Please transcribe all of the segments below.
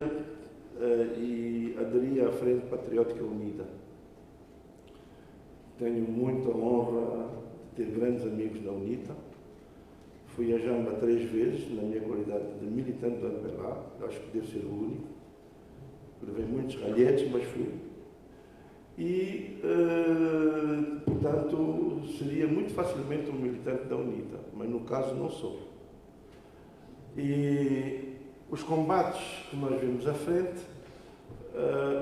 e aderi à Frente Patriótica Unida. Tenho muita honra de ter grandes amigos na UNITA. Fui a Jamba 3 vezes, na minha qualidade de militante do MPLA. Acho que devo ser o único. Levei muitos ralhetes, mas fui. E, portanto, seria muito facilmente um militante da UNITA, mas no caso não sou. E os combates que nós vemos à frente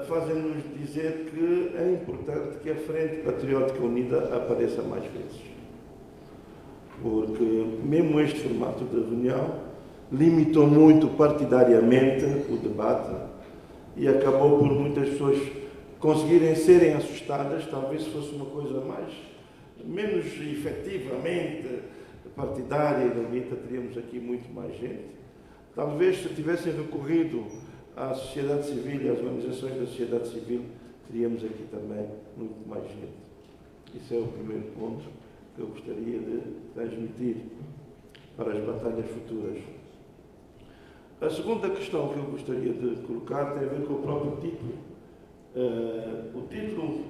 fazem-nos dizer que é importante que a Frente Patriótica Unida apareça mais vezes. Porque mesmo este formato de reunião limitou muito partidariamente o debate e acabou por muitas pessoas conseguirem serem assustadas, talvez se fosse uma coisa menos efetivamente partidária e da UNITA, teríamos aqui muito mais gente. Talvez se tivessem recorrido à sociedade civil e às organizações da sociedade civil, teríamos aqui também muito mais gente. Isso é o primeiro ponto que eu gostaria de transmitir para as batalhas futuras. A segunda questão que eu gostaria de colocar tem a ver com o próprio título. O título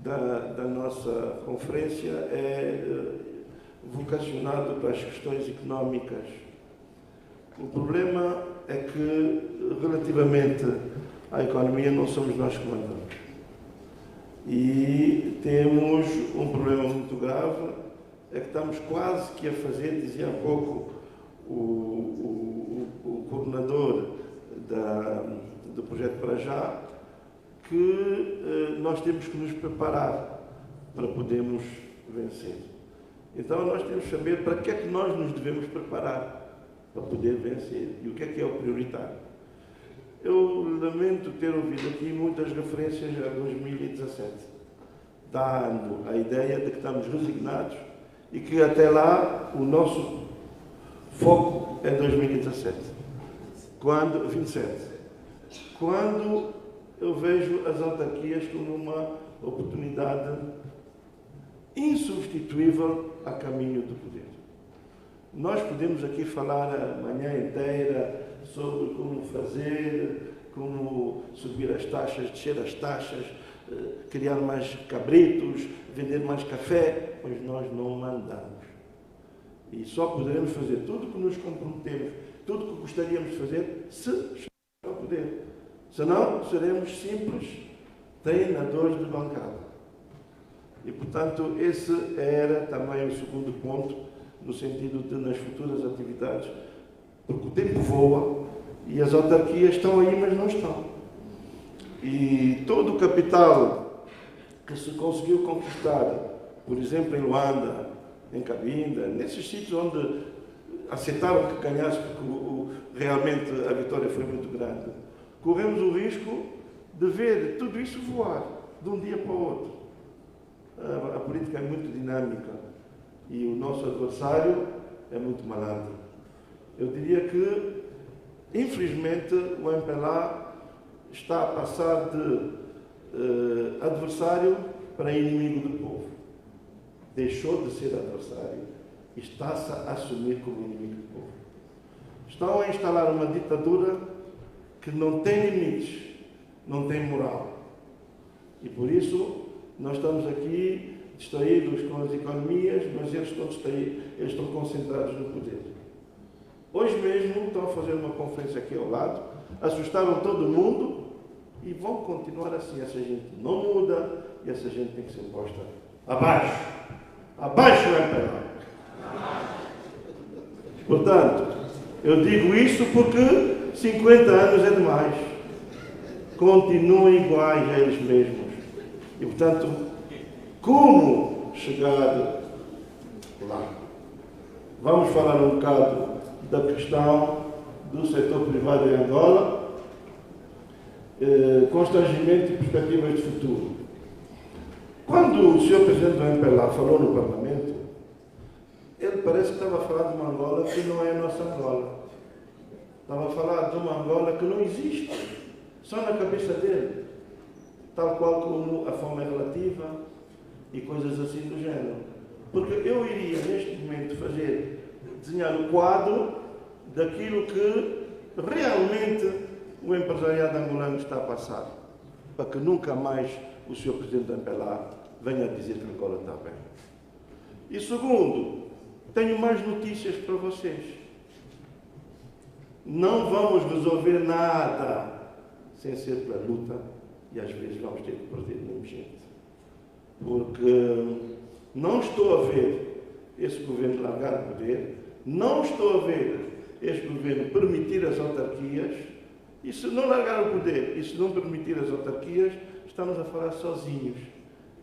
da nossa conferência é vocacionado para as questões económicas. O problema é que, relativamente à economia, não somos nós que mandamos. E temos um problema muito grave, é que estamos quase que a fazer, dizia há pouco o coordenador do projeto Para Já, que nós temos que nos preparar para podermos vencer. Então nós temos que saber para que é que nós nos devemos preparar para poder vencer e o que é o prioritário. Eu lamento ter ouvido aqui muitas referências a 2017, dando a ideia de que estamos resignados e que até lá o nosso foco é 2017. 27. Quando eu vejo as autarquias como uma oportunidade insubstituível a caminho do poder. Nós podemos aqui falar a manhã inteira sobre como fazer, como subir as taxas, descer as taxas, criar mais cabritos, vender mais café, mas nós não mandamos. E só poderemos fazer tudo o que nos comprometemos, tudo o que gostaríamos de fazer, se chegarmos ao poder. Senão, seremos simples treinadores de bancada. E, portanto, esse era também o segundo ponto, no sentido de, nas futuras atividades, porque o tempo voa e as autarquias estão aí, mas não estão. E todo o capital que se conseguiu conquistar, por exemplo, em Luanda, em Cabinda, nesses sítios onde aceitaram que ganhasse, porque realmente a vitória foi muito grande, corremos o risco de ver tudo isso voar de um dia para o outro. A política é muito dinâmica e o nosso adversário é muito malandro. Eu diria que, infelizmente, o MPLA está a passar de adversário para inimigo do povo. Deixou de ser adversário e está-se a assumir como inimigo do povo. Estão a instalar uma ditadura que não tem limites, não tem moral. E por isso nós estamos aqui distraídos com as economias, mas eles estão concentrados no poder. Hoje mesmo estão a fazer uma conferência aqui ao lado, assustaram todo mundo e vão continuar assim. Essa gente não muda e essa gente tem que ser posta abaixo. Abaixo o MPLA. Portanto, eu digo isso porque 50 anos é demais. Continuam iguais a eles mesmos. E, portanto, como chegar lá? Vamos falar um bocado da questão do setor privado em Angola, constrangimento e perspectivas de futuro. Quando o Sr. Presidente do MPLA falou no Parlamento, ele parece que estava a falar de uma Angola que não é a nossa Angola. Estava a falar de uma Angola que não existe, só na cabeça dele, tal qual como a fome é relativa e coisas assim do género. Porque eu iria, neste momento, desenhar o quadro daquilo que realmente o empresariado angolano está a passar, para que nunca mais o Sr. Presidente Ampelá venha a dizer que Angola está bem. E segundo, tenho mais notícias para vocês. Não vamos resolver nada sem ser pela luta, e às vezes vamos ter que perder mesmo gente. Porque não estou a ver esse governo largar o poder, não estou a ver este governo permitir as autarquias, e se não largar o poder, e se não permitir as autarquias, estamos a falar sozinhos.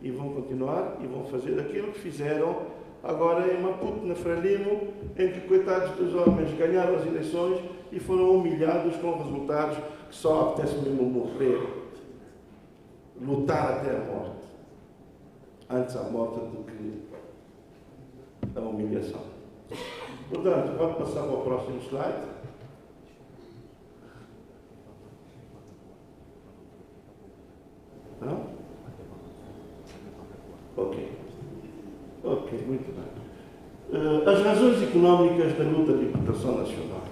E vão continuar e vão fazer aquilo que fizeram agora em Maputo, na Frelimo, em que, coitados dos homens, ganharam as eleições e foram humilhados com resultados que só apetece mesmo morrer, lutar até a morte. Antes a morte do que a humilhação. Portanto, pode passar para o próximo slide. Não? Ok, muito bem. As razões económicas da luta de libertação nacional.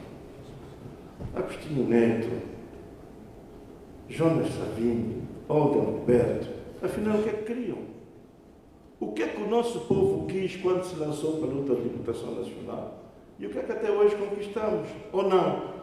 Agostinho Neto, Jonas Savimbi, Olga Roberto, afinal o que é que queriam? O que é que o nosso povo quis quando se lançou para a luta de libertação nacional? E o que é que até hoje conquistamos? Ou não?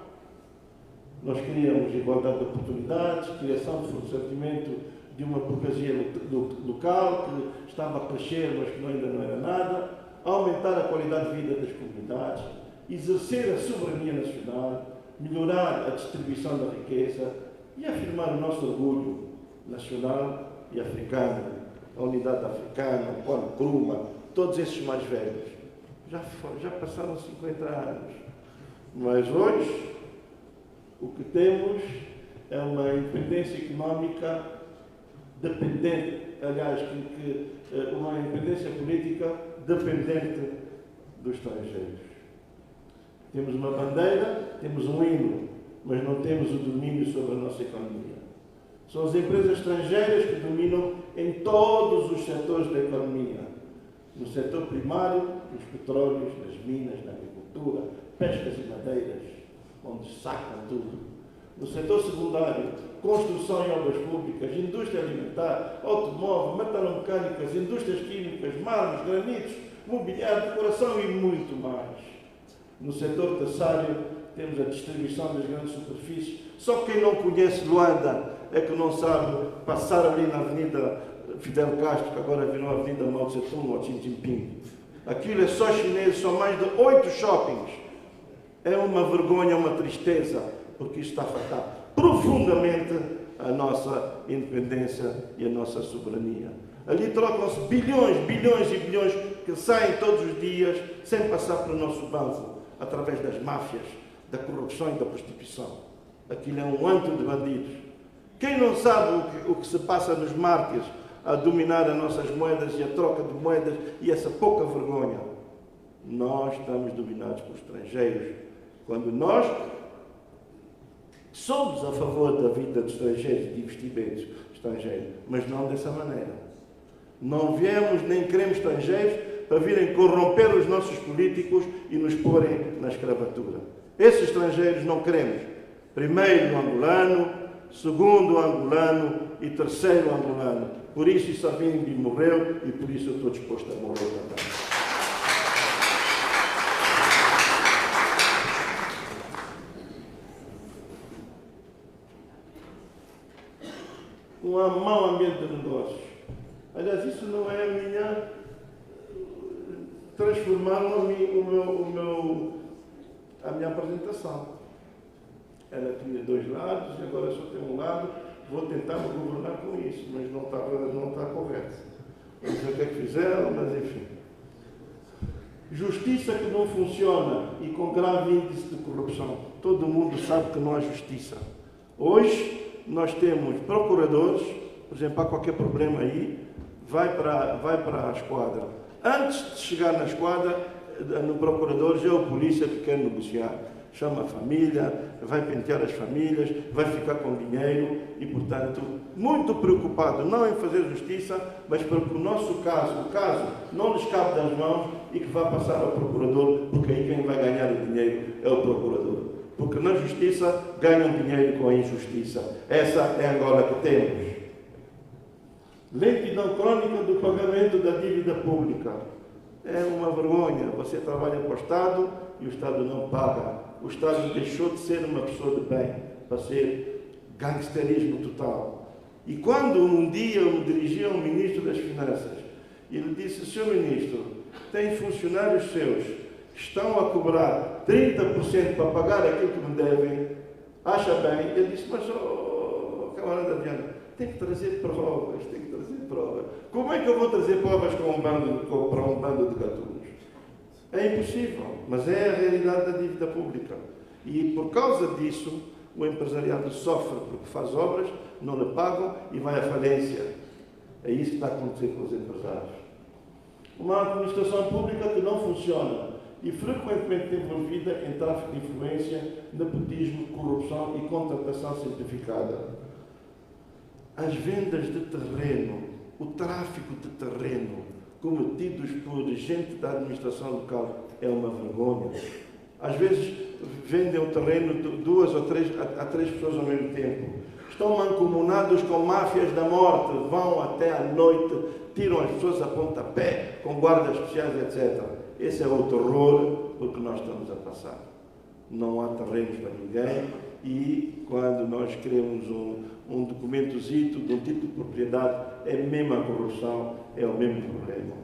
Nós queríamos igualdade de oportunidades, criação de fortalecimento de uma burguesia local que estava a crescer, mas que ainda não era nada, aumentar a qualidade de vida das comunidades, exercer a soberania nacional, melhorar a distribuição da riqueza e afirmar o nosso orgulho nacional e africano, a unidade africana, o Kwame Nkrumah, todos esses mais velhos. Já passaram 50 anos. Mas hoje, o que temos é uma independência económica dependente, aliás, uma independência política dependente dos estrangeiros. Temos uma bandeira, temos um hino, mas não temos o domínio sobre a nossa economia. São as empresas estrangeiras que dominam em todos os setores da economia. No setor primário, nos petróleos, nas minas, na agricultura, pescas e madeiras, onde sacam tudo. No setor secundário, construção e obras públicas, indústria alimentar, automóvel, metalomecânicas, indústrias químicas, mármores, granitos, mobiliário, decoração e muito mais. No setor terciário, temos a distribuição das grandes superfícies. Só quem não conhece Luanda é que não sabe passar ali na Avenida Fidel Castro, que agora virou a Avenida Mao Tse-tung ou Xi Jinping. Aquilo é só chinês, são mais de 8 shoppings. É uma vergonha, uma tristeza, porque isto está a afetar profundamente a nossa independência e a nossa soberania. Ali trocam-se bilhões, bilhões e bilhões que saem todos os dias sem passar pelo nosso banco, através das máfias, da corrupção e da prostituição. Aquilo é um antro de bandidos. Quem não sabe o que se passa nos marques a dominar as nossas moedas e a troca de moedas e essa pouca vergonha? Nós estamos dominados por estrangeiros. Quando nós somos a favor da vida dos estrangeiros, de investimentos estrangeiros, mas não dessa maneira. Não viemos nem queremos estrangeiros para virem corromper os nossos políticos e nos porem na escravatura. Esses estrangeiros não queremos. Primeiro o angolano, segundo o angolano e terceiro o angolano. Por isso Savimbi morreu e por isso eu estou disposto a morrer também. Um mau ambiente de negócios. Aliás, isso não é a minha... Transformaram a minha apresentação. Ela tinha dois lados e agora só tem um lado. Vou tentar me governar com isso, mas não está correto. Não sei o que é que fizeram, mas enfim. Justiça que não funciona e com grave índice de corrupção. Todo mundo sabe que não há justiça. Hoje, nós temos procuradores, por exemplo, há qualquer problema aí, vai para a esquadra. Antes de chegar na esquadra, no procurador já é o polícia que quer negociar. Chama a família, vai pentear as famílias, vai ficar com dinheiro e, portanto, muito preocupado não em fazer justiça, mas para que o nosso caso, não lhes cabe das mãos e que vá passar ao procurador, porque aí quem vai ganhar o dinheiro é o procurador. Porque na justiça justiça ganham dinheiro com a injustiça. Essa é a Angola que temos. Lentidão crônica do pagamento da dívida pública. É uma vergonha. Você trabalha para o Estado e o Estado não paga. O Estado deixou de ser uma pessoa de bem para ser gangsterismo total. E quando um dia eu me dirigi ao Ministro das Finanças, ele disse: Senhor Ministro, tem funcionários seus que estão a cobrar 30% para pagar aquilo que me devem, acha bem? Ele disse: mas, camarada Diana, tem que trazer provas, tem que trazer provas. Como é que eu vou trazer provas para um bando de gatunos? É impossível, mas é a realidade da dívida pública. E por causa disso, o empresariado sofre porque faz obras, não lhe pagam e vai à falência. É isso que está a acontecer com os empresários. Uma administração pública que não funciona e frequentemente envolvida em tráfico de influência, nepotismo, corrupção e contratação simplificada. As vendas de terreno, o tráfico de terreno cometidos por gente da administração local é uma vergonha. Às vezes vendem o terreno de 2 ou 3 a 3 pessoas ao mesmo tempo. Estão mancomunados com máfias da morte, vão até à noite, tiram as pessoas a pontapé, com guardas especiais, etc. Esse é o terror porque nós estamos a passar. Não há terrenos para ninguém e quando nós queremos um documentozito de um tipo de propriedade, é mesmo a corrupção, é o mesmo problema.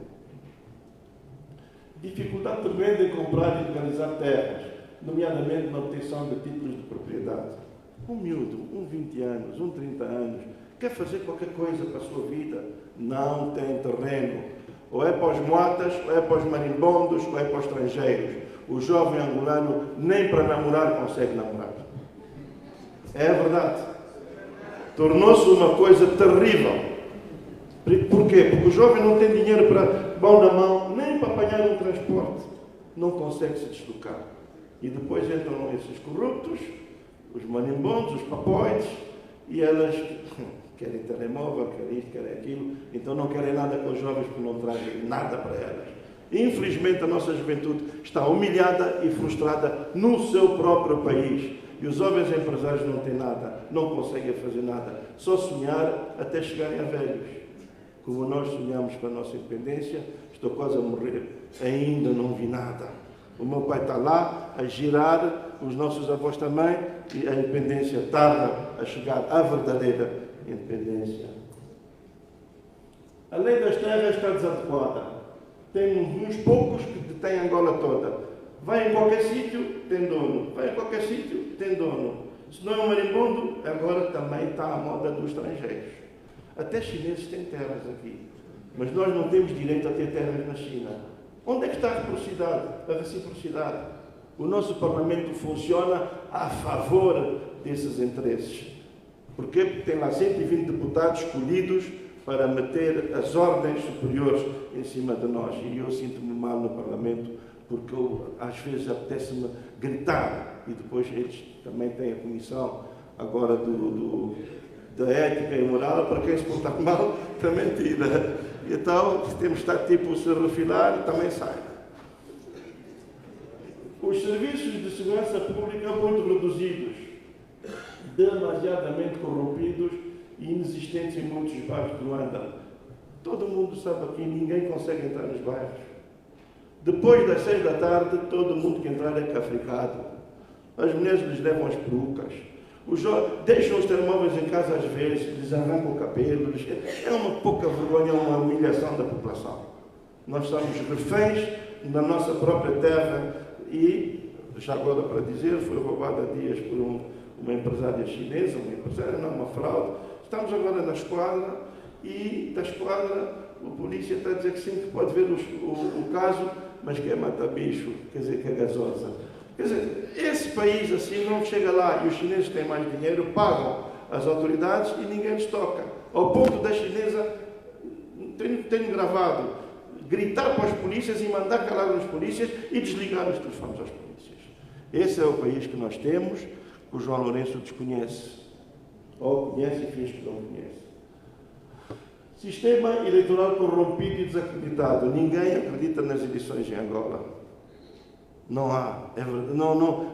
Dificuldade tremenda em comprar e legalizar terras, nomeadamente na obtenção de títulos de propriedade. Um miúdo, 20 anos, 30 anos, quer fazer qualquer coisa para a sua vida, não tem terreno. Ou é para os moatas, ou é para os marimbondos, ou é para os estrangeiros. O jovem angolano nem para namorar consegue namorar. É a verdade. Tornou-se uma coisa terrível. Por quê? Porque o jovem não tem dinheiro para mão na mão, nem para apanhar um transporte. Não consegue se deslocar. E depois entram esses corruptos, os manimbondos, os papóides, e elas querem telemóvel, querem isto, querem aquilo, então não querem nada com os jovens porque não trazem nada para elas. Infelizmente a nossa juventude está humilhada e frustrada no seu próprio país. E os jovens empresários não têm nada, não conseguem fazer nada, só sonhar até chegarem a velhos. Como nós sonhamos para a nossa independência, estou quase a morrer, ainda não vi nada. O meu pai está lá a girar, os nossos avós também, e a independência tarda a chegar à verdadeira independência. A lei das terras está desadequada. Tem uns poucos que detêm Angola toda. Vai em qualquer sítio, tem dono. Vai em qualquer sítio, tem dono. Se não é um marimbondo, agora também está a moda dos estrangeiros. Até chineses têm terras aqui. Mas nós não temos direito a ter terras na China. Onde é que está a reciprocidade? A reciprocidade. O nosso Parlamento funciona a favor desses interesses. Porquê? Porque tem lá 120 deputados escolhidos para meter as ordens superiores em cima de nós. E eu sinto-me mal no Parlamento, porque às vezes apetece-me gritar. E depois eles também têm a comissão agora da ética e moral, para quem se portar mal, também tira. Então, temos de estar tipo se refilar, também sai. Os serviços de segurança pública muito reduzidos, demasiadamente corrompidos e inexistentes em muitos bairros de Luanda. Todo mundo sabe aqui, ninguém consegue entrar nos bairros. Depois das 6 da tarde, todo mundo que entrar é cafricado. As mulheres lhes levam as perucas. Os deixam os telemóveis em casa às vezes, lhes arrancam o cabelo. É uma pouca vergonha, uma humilhação da população. Nós somos reféns da nossa própria terra e, já agora para dizer, foi roubada há dias por uma empresária chinesa, uma fraude. Estamos agora na esquadra e da esquadra a polícia está a dizer que sim, que pode ver o caso, mas quer matar bicho, quer dizer que é gasosa. Quer dizer, esse país assim não chega lá e os chineses têm mais dinheiro, pagam as autoridades e ninguém lhes toca. Ao ponto da chinesa, tenho gravado, gritar para as polícias e mandar calar os polícias e desligar os telefones às polícias. Esse é o país que nós temos, que o João Lourenço desconhece. Ou conhece e finge que não conhece. Sistema eleitoral corrompido e desacreditado. Ninguém acredita nas eleições em Angola. Não há, é verdade,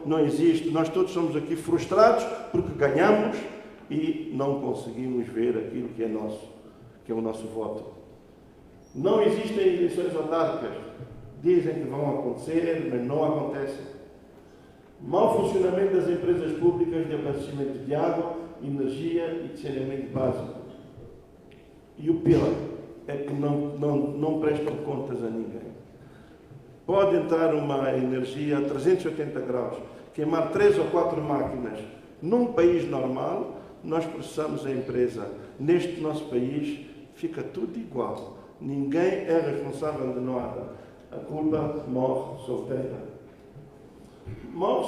não existe. Nós todos somos aqui frustrados porque ganhamos e não conseguimos ver aquilo que é nosso, que é o nosso voto. Não existem eleições autárquicas. Dizem que vão acontecer, mas não acontecem. Mau funcionamento das empresas públicas de abastecimento de água, energia e de saneamento básico. E o pior é que não prestam contas a ninguém. Pode entrar uma energia a 380 graus, queimar 3 ou 4 máquinas. Num país normal, nós processamos a empresa. Neste nosso país, fica tudo igual. Ninguém é responsável de nada. A culpa morre solteira. Mau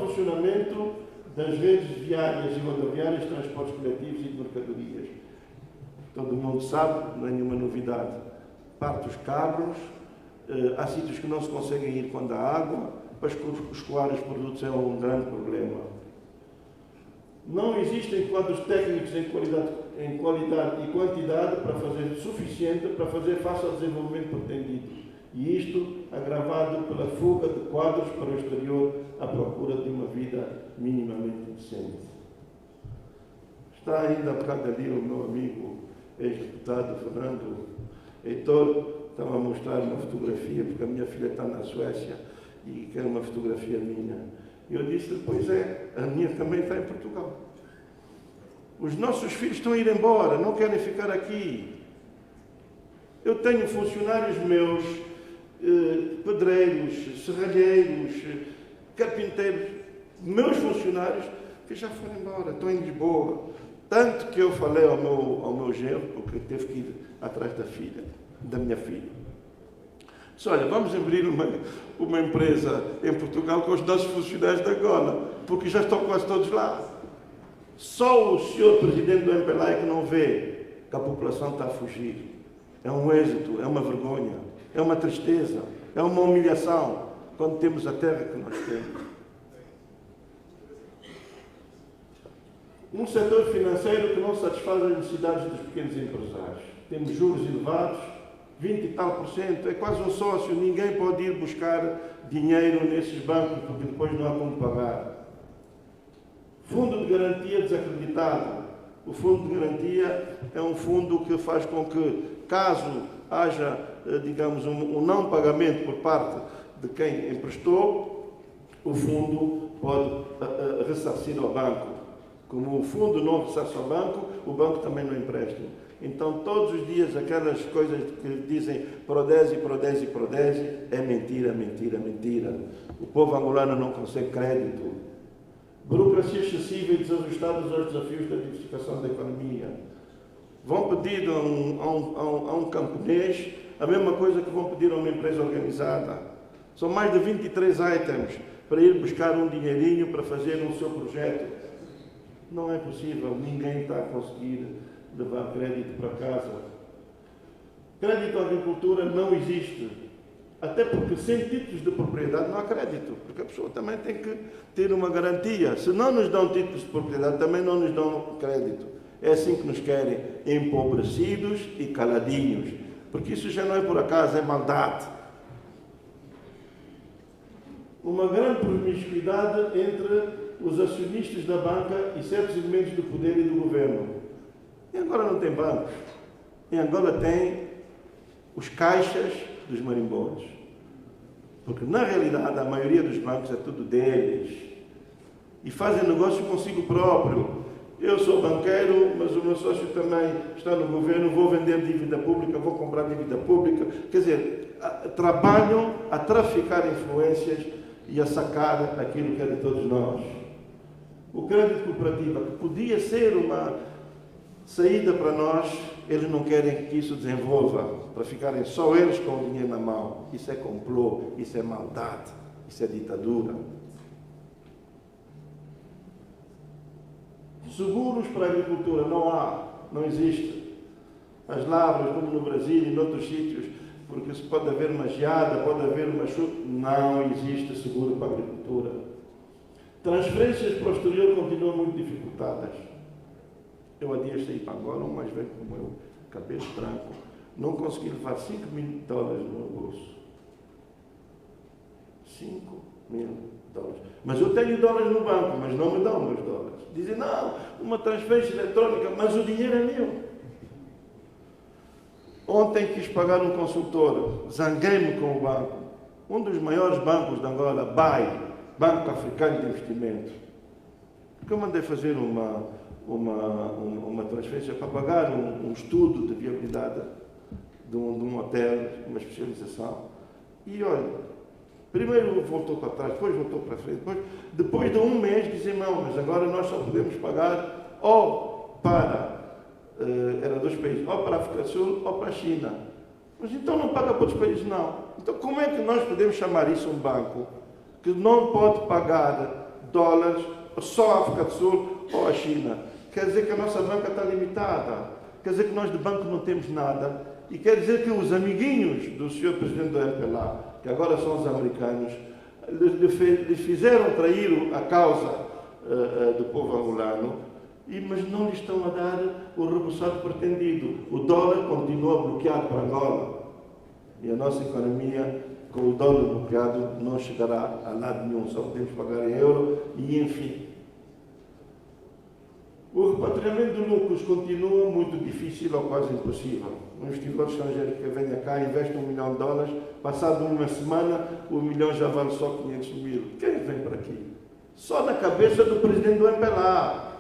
funcionamento das redes viárias e rodoviárias de transportes coletivos e de mercadorias. Todo mundo sabe, não é nenhuma novidade. Parte os carros, há sítios que não se conseguem ir quando há água, para escoar os produtos é um grande problema. Não existem quadros técnicos em qualidade e quantidade suficiente para fazer face ao desenvolvimento pretendido. E isto agravado pela fuga de quadros para o exterior à procura de uma vida minimamente decente. Está ainda há bocado ali o meu amigo ex-deputado Fernando Heitor, estava a mostrar uma fotografia, porque a minha filha está na Suécia e quer uma fotografia minha. E eu disse, pois é, a minha também está em Portugal. Os nossos filhos estão a ir embora, não querem ficar aqui. Eu tenho funcionários meus, pedreiros, serralheiros, carpinteiros, meus funcionários, que já foram embora, estão em Lisboa. Tanto que eu falei ao meu genro, porque teve que ir atrás da minha filha. Disse, olha, vamos abrir uma empresa em Portugal com os nossos funcionários de Angola, porque já estão quase todos lá. Só o senhor presidente do MPLA é que não vê que a população está a fugir. É um êxito, é uma vergonha, é uma tristeza, é uma humilhação, quando temos a terra que nós temos. Um setor financeiro que não satisfaz as necessidades dos pequenos empresários. Temos juros elevados, 20 e tal %, é quase um sócio, ninguém pode ir buscar dinheiro nesses bancos, porque depois não há como pagar. Fundo de garantia desacreditado. O fundo de garantia é um fundo que faz com que, caso haja, digamos, um não pagamento por parte de quem emprestou, o fundo pode ressarcir ao banco. Como o fundo não ressarce ao banco, o banco também não empresta. Então, todos os dias, aquelas coisas que dizem Prodese, Prodese, Prodese, é mentira, mentira, mentira. O povo angolano não consegue crédito. Burocracia excessiva e desajustadas aos desafios da diversificação da economia. Vão pedir a um camponês a mesma coisa que vão pedir a uma empresa organizada. São mais de 23 itens para ir buscar um dinheirinho para fazer o seu projeto. Não é possível, ninguém está a conseguir levar crédito para casa. Crédito à agricultura não existe. Até porque sem títulos de propriedade não há crédito, porque a pessoa também tem que ter uma garantia. Se não nos dão títulos de propriedade, também não nos dão crédito. É assim que nos querem, empobrecidos e caladinhos, porque isso já não é por acaso, é maldade. Uma grande promiscuidade entre os acionistas da banca e certos elementos do poder e do governo. Em Angola não tem bancos. Em Angola tem os caixas dos marimbondos. Porque, na realidade, a maioria dos bancos é tudo deles. E fazem negócio consigo próprio. Eu sou banqueiro, mas o meu sócio também está no governo, vou vender dívida pública, vou comprar dívida pública. Quer dizer, trabalham a traficar influências e a sacar aquilo que é de todos nós. O crédito cooperativo, que podia ser uma saída para nós, eles não querem que isso desenvolva, para ficarem só eles com o dinheiro na mão. Isso é complô, isso é maldade, isso é ditadura. Seguros para a agricultura não há, não existe. As lavras, como no Brasil e noutros sítios, porque se pode haver uma geada, pode haver uma chuva, não existe seguro para a agricultura. Transferências para o exterior continuam muito dificultadas. Eu há dias saí para Angola, um mais velho como eu, cabelo branco, não consegui levar $5.000 no meu bolso. $5.000. Mas eu tenho dólares no banco, mas não me dão meus dólares. Dizem, não, uma transferência eletrônica, mas o dinheiro é meu. Ontem quis pagar um consultor, zanguei-me com o banco. Um dos maiores bancos de Angola, BAI, Banco Africano de Investimento. Porque eu mandei fazer uma transferência para pagar um estudo de viabilidade de um hotel, uma especialização. E olha, primeiro voltou para trás, depois voltou para frente. Depois de um mês dizem, não, mas agora nós só podemos pagar ou para, era 2 países, ou para a África do Sul ou para a China. Mas então não paga para outros países, não. Então como é que nós podemos chamar isso um banco que não pode pagar dólares só à África do Sul ou à China? Quer dizer que a nossa banca está limitada. Quer dizer que nós de banco não temos nada. E quer dizer que os amiguinhos do senhor presidente do MPLA, que agora são os americanos, lhe fizeram trair a causa do povo angolano, mas não lhe estão a dar o rebuçado pretendido. O dólar continua bloqueado para Angola. E a nossa economia, com o dólar bloqueado, não chegará a lado nenhum. Só podemos pagar em euro e enfim. O repatriamento de lucros continua muito difícil ou quase impossível. Um investidor estrangeiro que venha cá e investe $1 milhão, passado uma semana, o milhão já vale só 500 mil. Quem vem para aqui? Só na cabeça do presidente do MPLA.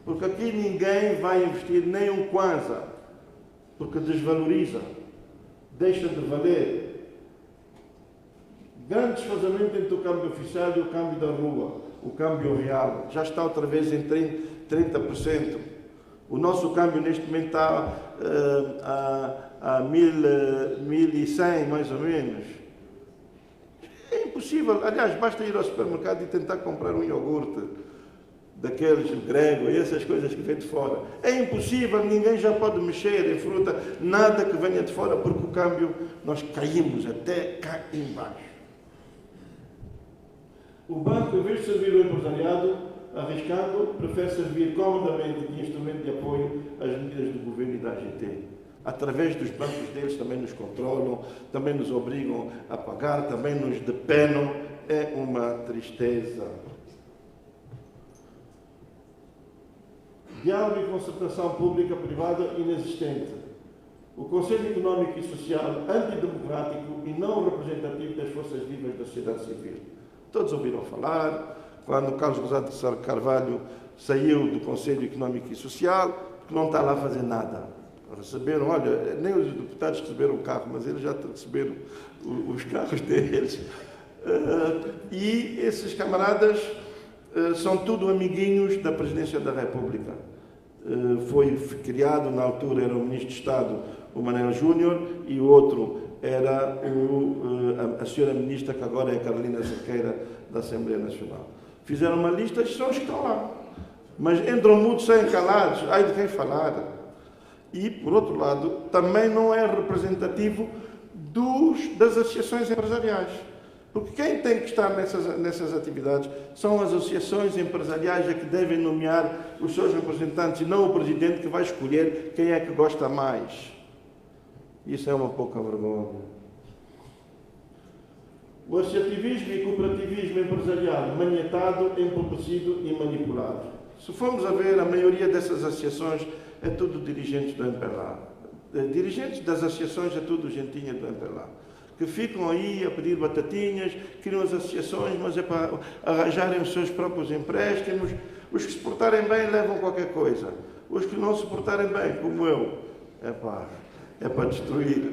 Porque aqui ninguém vai investir nem um kwanza, porque desvaloriza, deixa de valer. Grande desfazamento entre o câmbio oficial e o câmbio da rua, o câmbio real. Já está outra vez em 30%. O nosso câmbio neste momento está a 1.100, mais ou menos. É impossível. Aliás, basta ir ao supermercado e tentar comprar um iogurte daqueles grego e essas coisas que vêm de fora. É impossível, ninguém já pode mexer em fruta, nada que venha de fora, porque o câmbio, nós caímos até cá embaixo. O banco, em vez de servir o empresariado, arriscando, prefere servir comodamente de instrumento de apoio às medidas do governo e da AGT. Através dos bancos deles também nos controlam, também nos obrigam a pagar, também nos depenam. É uma tristeza. Diálogo e concertação pública-privada inexistente. O Conselho Económico e Social antidemocrático e não representativo das forças vivas da sociedade civil. Todos ouviram falar, quando Carlos Rosado de Carvalho saiu do Conselho Económico e Social, porque não está lá a fazer nada. Receberam, olha, nem os deputados receberam o carro, mas eles já receberam os carros deles. E esses camaradas são tudo amiguinhos da Presidência da República. Foi criado, na altura, era o Ministro de Estado, o Manel Júnior, e o outro era a senhora Ministra, que agora é a Carolina Cerqueira, da Assembleia Nacional. Fizeram uma lista e são os que estão lá. Mas entram mudos sem calados, ai de quem falar. E, por outro lado, também não é representativo das associações empresariais. Porque quem tem que estar nessas atividades são as associações empresariais que devem nomear os seus representantes e não o presidente que vai escolher quem é que gosta mais. Isso é uma pouca vergonha. O associativismo e cooperativismo empresarial maniatado, empobrecido e manipulado. Se formos a ver, a maioria dessas associações é tudo dirigentes do MPLA. Dirigentes das associações é tudo gentinha do MPLA. Que ficam aí a pedir batatinhas, criam as associações, mas é para arranjarem os seus próprios empréstimos. Os que se portarem bem levam qualquer coisa. Os que não se portarem bem, como eu, é para destruir.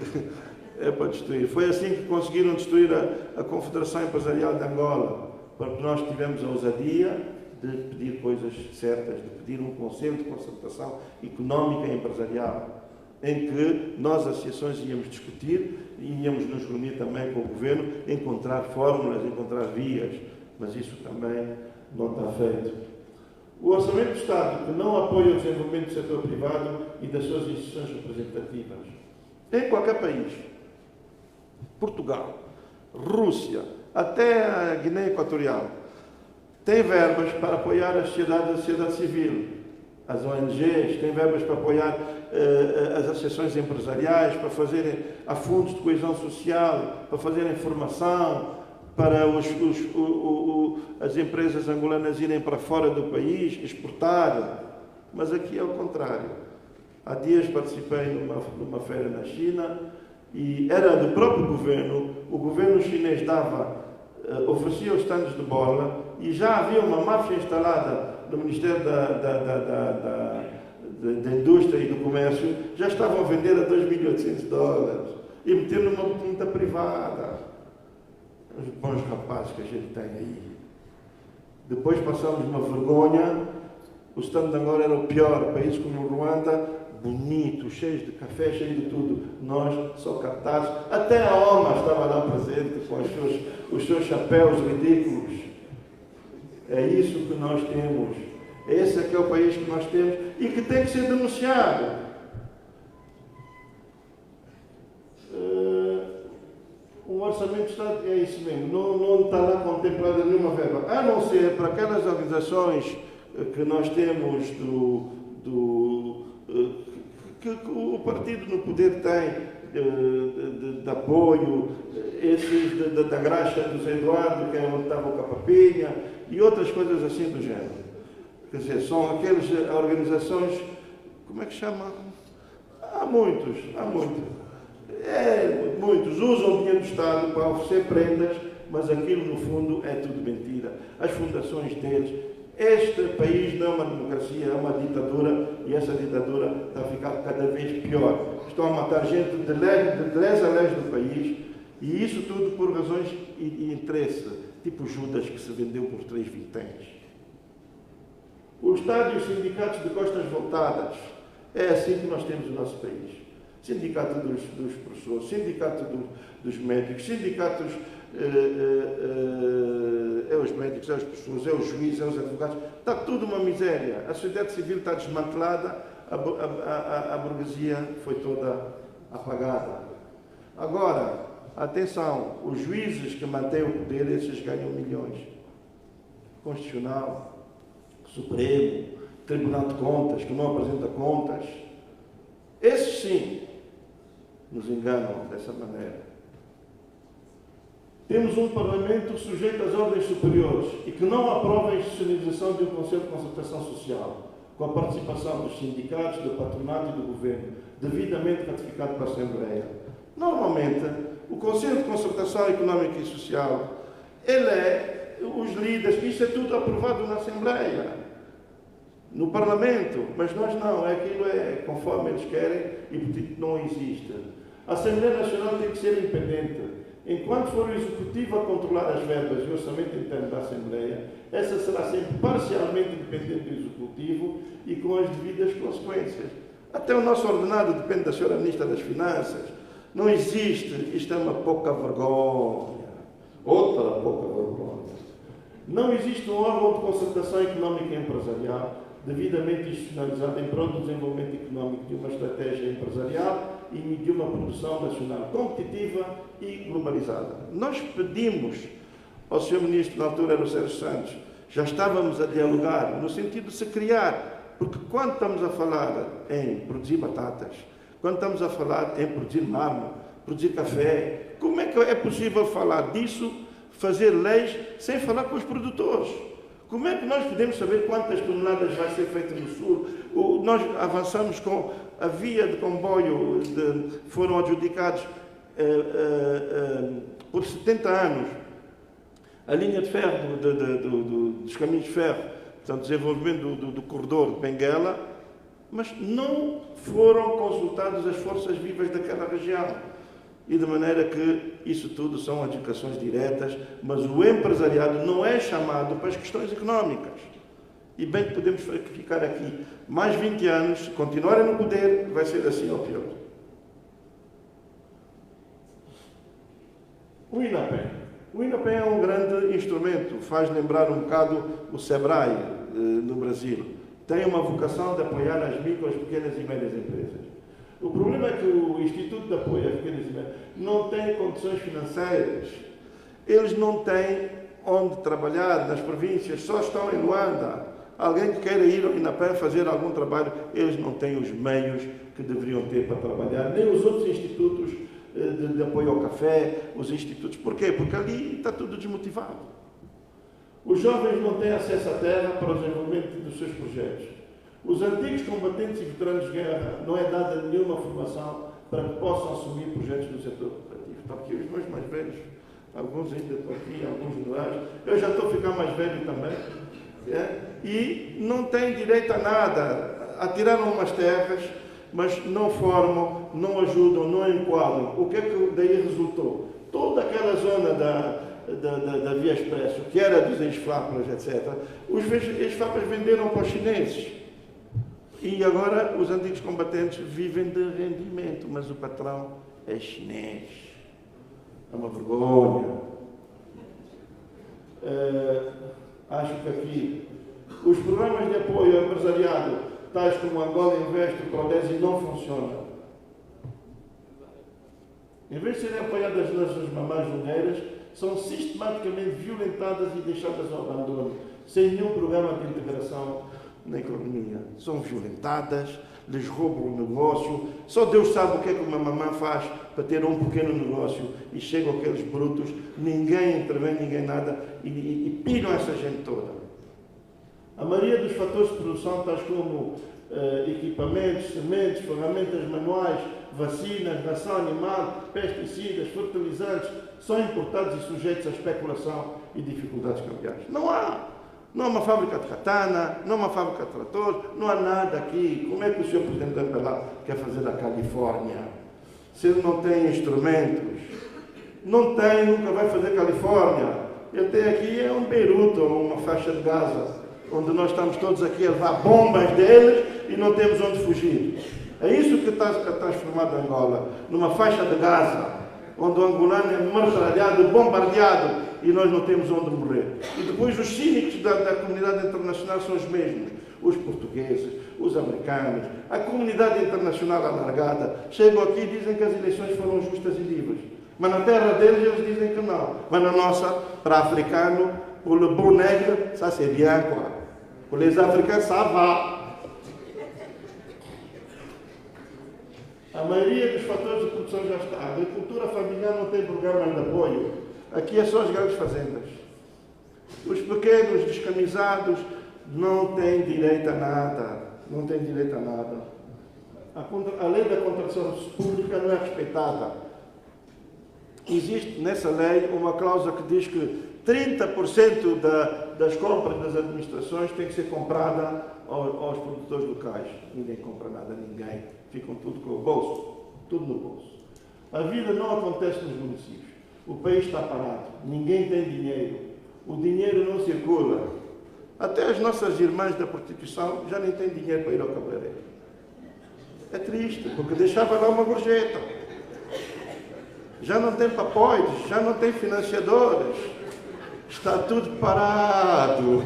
É para destruir. Foi assim que conseguiram destruir a Confederação Empresarial de Angola, porque nós tivemos a ousadia de pedir coisas certas, de pedir um conselho de concertação económica e empresarial, em que nós, associações, íamos discutir e íamos nos reunir também com o governo, encontrar fórmulas, encontrar vias, mas isso também não está feito. O Orçamento do Estado, que não apoia o desenvolvimento do setor privado e das suas instituições representativas. Em qualquer país, Portugal, Rússia, até a Guiné Equatorial, tem verbas para apoiar a sociedade civil, as ONGs, tem verbas para apoiar as associações empresariais, para fazerem a fundos de coesão social, para fazerem formação, para as empresas angolanas irem para fora do país, exportar. Mas aqui é o contrário. Há dias participei numa feira na China e era do próprio governo. O governo chinês oferecia os stands de bola e já havia uma máfia instalada no Ministério da Indústria e do Comércio, já estavam a vender a $2.800 e meter numa quinta privada. Os bons rapazes que a gente tem aí. Depois passamos uma vergonha. O stand de Angola era o pior. Países como o Ruanda, bonito, cheio de café, cheio de tudo. Nós, só cartazes. Até a OMA estava lá presente com os seus chapéus ridículos. É isso que nós temos. Esse é que é o país que nós temos e que tem que ser denunciado. O orçamento de Estado é isso mesmo, não está lá contemplada nenhuma verba, a não ser para aquelas organizações que nós temos que o partido no poder tem de apoio, esses da graxa do Zé Eduardo, que é onde estava o Capapinha, e outras coisas assim do género. Quer dizer, são aquelas organizações, como é que chama? Há muitos. Muitos usam o dinheiro do Estado para oferecer prendas, mas aquilo no fundo é tudo mentira. As fundações deles. Este país não é uma democracia, é uma ditadura, e essa ditadura está a ficar cada vez pior. Estão a matar gente de lés a lés do país, e isso tudo por razões de interesse, tipo Judas que se vendeu por 3 vinténs. O Estado e os sindicatos de costas voltadas. É assim que nós temos o nosso país. Sindicato dos professores, sindicato dos médicos, sindicatos, os médicos, os professores, os juízes, os advogados. Está tudo uma miséria. A sociedade civil está desmantelada, a burguesia foi toda apagada. Agora, atenção, os juízes que mantêm o poder, esses ganham milhões. Constitucional, Supremo, Tribunal de Contas, que não apresenta contas. Esses sim nos enganam dessa maneira. Temos um Parlamento sujeito às ordens superiores e que não aprova a institucionalização de um Conselho de Concertação Social, com a participação dos sindicatos, do patronato e do governo, devidamente ratificado pela Assembleia. Normalmente, o Conselho de Concertação Económica e Social, ele é os líderes, isso é tudo aprovado na Assembleia, no Parlamento, mas nós não, aquilo é conforme eles querem e portanto não existe. A Assembleia Nacional tem que ser independente. Enquanto for o Executivo a controlar as verbas e o orçamento interno da Assembleia, essa será sempre parcialmente independente do Executivo e com as devidas consequências. Até o nosso ordenado depende da senhora Ministra das Finanças. Não existe, isto é uma pouca vergonha. Outra pouca vergonha. Não existe um órgão de concertação económica e empresarial devidamente institucionalizado em prol do desenvolvimento económico de uma estratégia empresarial e de uma produção nacional competitiva e globalizada. Nós pedimos ao Sr. Ministro, na altura era o Sérgio Santos, já estávamos a dialogar no sentido de se criar, porque quando estamos a falar em produzir batatas, quando estamos a falar em produzir mármore, produzir café, como é que é possível falar disso, fazer leis, sem falar com os produtores? Como é que nós podemos saber quantas toneladas vai ser feito no Sul? Nós avançamos com a via de comboio, foram adjudicados por 70 anos a linha de ferro dos caminhos de ferro, portanto, desenvolvimento do corredor de Benguela, mas não foram consultadas as forças vivas daquela região. E de maneira que isso tudo são adjudicações diretas, mas o empresariado não é chamado para as questões económicas. E bem que podemos ficar aqui mais 20 anos, se continuarem no poder, vai ser assim ou pior. O INAPEM. O INAPEM é um grande instrumento, faz lembrar um bocado o SEBRAE no Brasil. Tem uma vocação de apoiar as micro, as pequenas e médias empresas. O problema é que o Instituto de Apoio às Pequenas e Médias não tem condições financeiras. Eles não têm onde trabalhar nas províncias, só estão em Luanda. Alguém que queira ir ao INAPEM fazer algum trabalho, eles não têm os meios que deveriam ter para trabalhar, nem os outros institutos de apoio ao café, os institutos. Porquê? Porque ali está tudo desmotivado. Os jovens não têm acesso à terra para o desenvolvimento dos seus projetos. Os antigos combatentes e veteranos de guerra não é dada nenhuma formação para que possam assumir projetos no setor cooperativo. Estão aqui os meus mais velhos, alguns ainda estão aqui, alguns generais. Eu já estou a ficar mais velho também. E não têm direito a nada. Atiraram umas terras, mas não formam, não ajudam, não enquadram. O que é que daí resultou? Toda aquela zona da Via Expresso, que era dos ex-FAPAs, etc., os ex-FAPAs venderam para os chineses. E agora os antigos combatentes vivem de rendimento, mas o patrão é chinês. É uma vergonha. Acho que aqui os programas de apoio ao empresariado, tais como Angola Invest e Prodesi, não funcionam. Em vez de serem apoiadas nas mamães luneiras, são sistematicamente violentadas e deixadas ao abandono, sem nenhum programa de integração na economia. São violentadas, lhes roubam o negócio. Só Deus sabe o que é que uma mamã faz para ter um pequeno negócio e chegam aqueles brutos, ninguém intervém, ninguém nada, e pilham essa gente toda. A maioria dos fatores de produção, tais como equipamentos, sementes, ferramentas manuais, vacinas, ração animal, pesticidas, fertilizantes, são importados e sujeitos à especulação e dificuldades cambiais. Não há uma fábrica de katana, não há uma fábrica de tratores, não há nada aqui. Como é que o senhor Presidente da República quer fazer a Califórnia? Se ele não tem instrumentos, não tem, nunca vai fazer Califórnia. Ele tem aqui um Beirute ou uma faixa de Gaza, onde nós estamos todos aqui a levar bombas deles e não temos onde fugir. É isso que está transformado Angola, numa faixa de Gaza, onde o angolano é metralhado, bombardeado e nós não temos onde morrer. E depois os cínicos da comunidade internacional são os mesmos, os portugueses, os americanos, a comunidade internacional alargada. Chegam aqui e dizem que as eleições foram justas e livres, mas na terra deles eles dizem que não. Mas na nossa, para africano, o le bon nègre, ça c'est bien quoi. Pour les africains, ça va. A maioria dos fatores de produção já está. A agricultura familiar não tem programas de apoio. Aqui é só as grandes fazendas. Os pequenos descamisados não têm direito a nada. Não têm direito a nada. A lei da contratação pública não é respeitada. Existe nessa lei uma cláusula que diz que 30% das compras das administrações tem que ser comprada aos produtores locais. Ninguém compra nada a ninguém. Ficam tudo com o bolso. Tudo no bolso. A vida não acontece nos municípios. O país está parado. Ninguém tem dinheiro. O dinheiro não circula. Até as nossas irmãs da prostituição já nem têm dinheiro para ir ao cabeleireiro. É triste, porque deixava lá uma gorjeta. Já não tem papóides, já não tem financiadores. Está tudo parado.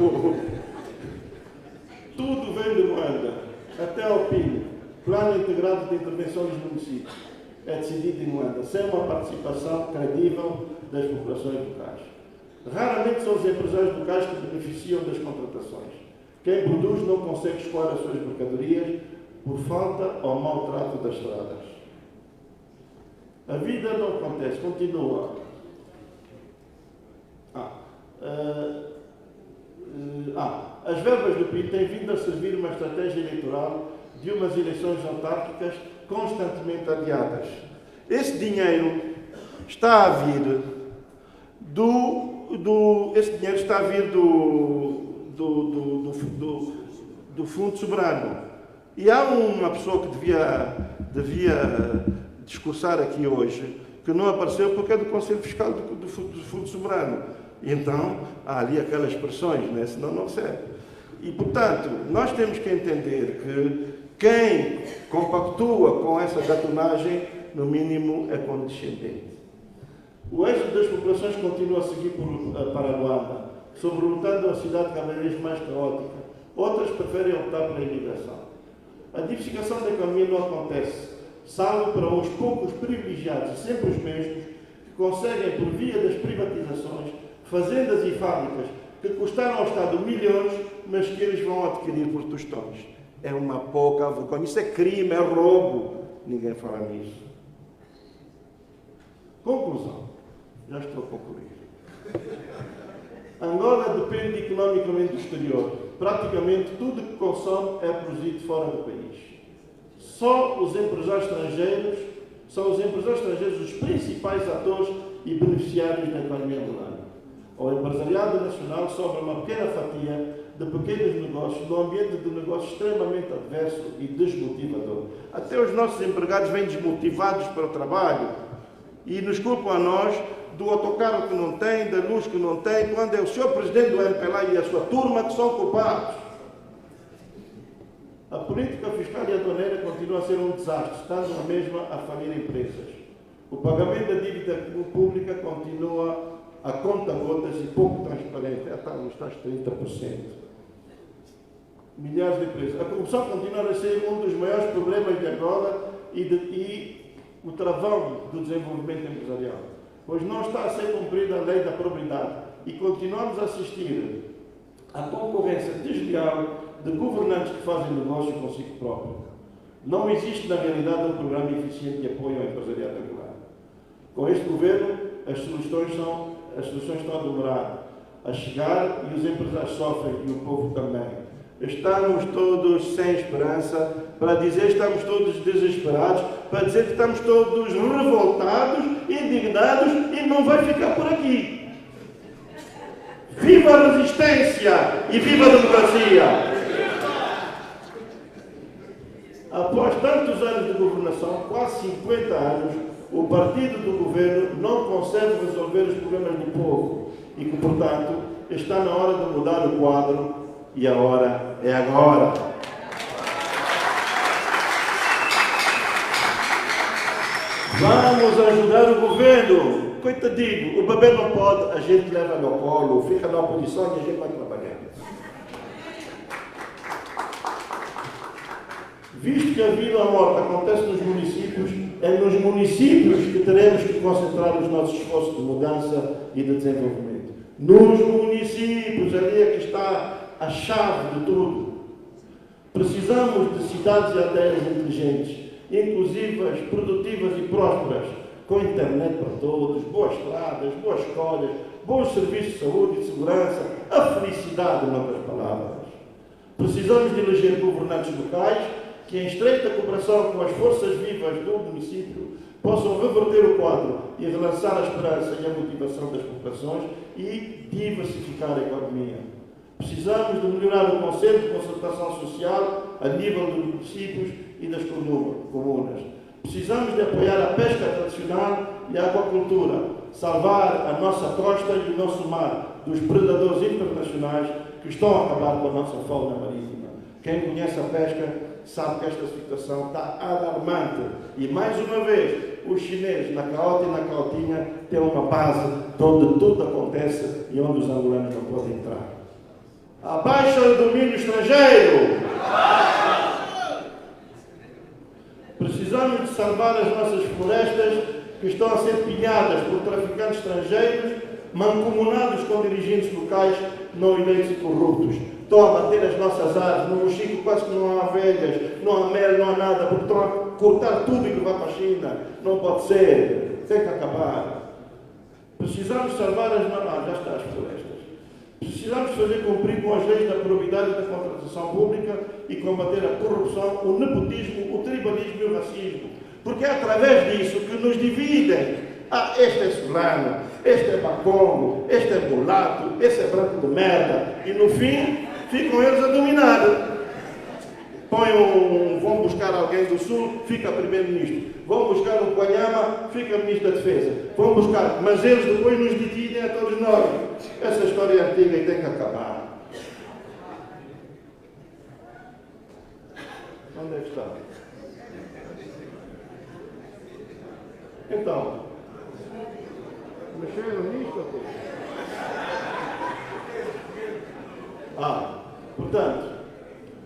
Tudo vem de Luanda, até ao PIN, Plano Integrado de Intervenção dos Municípios. É decidido em Luanda, sem uma participação credível das populações locais. Raramente são os empresários locais que beneficiam das contratações. Quem produz não consegue escoar as suas mercadorias por falta ou mau trato das estradas. A vida não acontece, continua. As verbas do PIN têm vindo a servir uma estratégia eleitoral de umas eleições autárquicas constantemente adiadas. Esse dinheiro está a vir do Fundo Soberano. E há uma pessoa que devia discursar aqui hoje, que não apareceu porque é do Conselho Fiscal do Fundo Soberano. E então, há ali aquelas pressões, né? Senão não serve. E, portanto, nós temos que entender que quem compactua com essa gatunagem, no mínimo, é condescendente. O êxodo das populações continua a seguir para Luanda, sobremontando a cidade cada vez mais caótica. Outras preferem optar pela imigração. A diversificação da economia não acontece, salvo para uns poucos privilegiados, e sempre os mesmos, que conseguem, por via das privatizações, fazendas e fábricas que custaram ao Estado milhões, mas que eles vão adquirir por tostões. É uma pouca vergonha. Isso é crime, é roubo. Ninguém fala nisso. Conclusão. Já estou a concluir. Angola depende economicamente do exterior. Praticamente tudo que consome é produzido fora do país. Só os empresários estrangeiros, são os empresários estrangeiros os principais atores e beneficiários da economia angolana. Ao empresariado nacional sobra uma pequena fatia de pequenos negócios, num ambiente de negócio extremamente adverso e desmotivador. Até os nossos empregados vêm desmotivados para o trabalho e nos culpam a nós do autocarro que não tem, da luz que não tem, quando é o senhor presidente do MPLA e a sua turma que são culpados. A política fiscal e aduaneira continua a ser um desastre, estando na mesma a falir empresas. O pagamento da dívida pública continua a conta-gotas e pouco transparente, está nos tais 30%. Milhares de empresas. A corrupção continua a ser um dos maiores problemas de Angola e o travão do desenvolvimento empresarial, pois não está a ser cumprida a lei da probidade e continuamos a assistir à concorrência desleal de governantes que fazem negócio consigo próprio. Não existe, na realidade, um programa eficiente de apoio ao empresariado angolano. Com este governo, as soluções estão a demorar a chegar e os empresários sofrem e o povo também. Estamos todos sem esperança, para dizer estamos todos desesperados, para dizer que estamos todos revoltados, indignados e não vai ficar por aqui. Viva a resistência e viva a democracia! Após tantos anos de governação, quase 50 anos, o partido do governo não consegue resolver os problemas do povo e que, portanto, está na hora de mudar o quadro e a hora é agora. Vamos ajudar o governo. Coitadinho, o bebê não pode, a gente leva no colo, fica na oposição e a gente vai trabalhar. Visto que a vida e a morte acontece nos municípios, é nos municípios que teremos que concentrar os nossos esforços de mudança e de desenvolvimento. Nos municípios, ali é que está a chave de tudo. Precisamos de cidades e aldeias inteligentes, inclusivas, produtivas e prósperas, com internet para todos, boas estradas, boas escolas, bons serviços de saúde e de segurança, a felicidade, em outras palavras. Precisamos de eleger governantes locais que, em estreita cooperação com as forças vivas do município, possam reverter o quadro e relançar a esperança e a motivação das populações e diversificar a economia. Precisamos de melhorar o conceito de concertação social a nível dos municípios e das comunas. Precisamos de apoiar a pesca tradicional e a aquacultura, salvar a nossa costa e o nosso mar dos predadores internacionais que estão a acabar com a nossa fauna marítima. Quem conhece a pesca sabe que esta situação está alarmante. E, mais uma vez, os chineses, na Caota e na Caotinha, têm uma base onde tudo acontece e onde os angolanos não podem entrar. Abaixo o domínio estrangeiro! Precisamos de salvar as nossas florestas que estão a ser pilhadas por traficantes estrangeiros, mancomunados com dirigentes locais não eleitos e corruptos. Estão a bater as nossas árvores, no Mochico quase que não há ovelhas, não há mel, não há nada, porque estão a cortar tudo e levar para a China. Não pode ser, tem que acabar. Precisamos salvar as florestas. Precisamos fazer cumprir com as leis da probidade e da contratação pública e combater a corrupção, o nepotismo, o tribalismo e o racismo. Porque é através disso que nos dividem. Ah, este é fulano, este é bacongo, este é mulato, este é branco de merda. E no fim, ficam eles a dominar. Vão buscar alguém do Sul, fica primeiro-ministro. Vão buscar um Guanhama, fica ministro da Defesa. Vão buscar, mas eles depois nos dividem a todos nós. Essa história é antiga e tem que acabar. Onde é que está? Então, mexeram nisto? Portanto,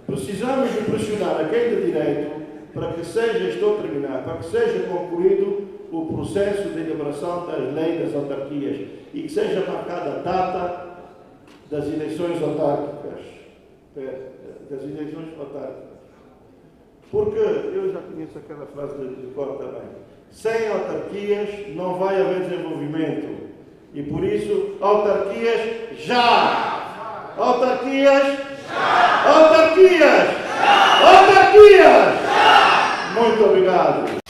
precisamos de pressionar a quem de direito para que seja, estou a terminar, para que seja concluído o processo de elaboração das leis das autarquias e que seja marcada a data das eleições autárquicas. Porque eu já conheço aquela frase de cor também. Sem autarquias não vai haver desenvolvimento. E por isso, autarquias já! Autarquias já! Autarquias já! Autarquias já! Muito obrigado.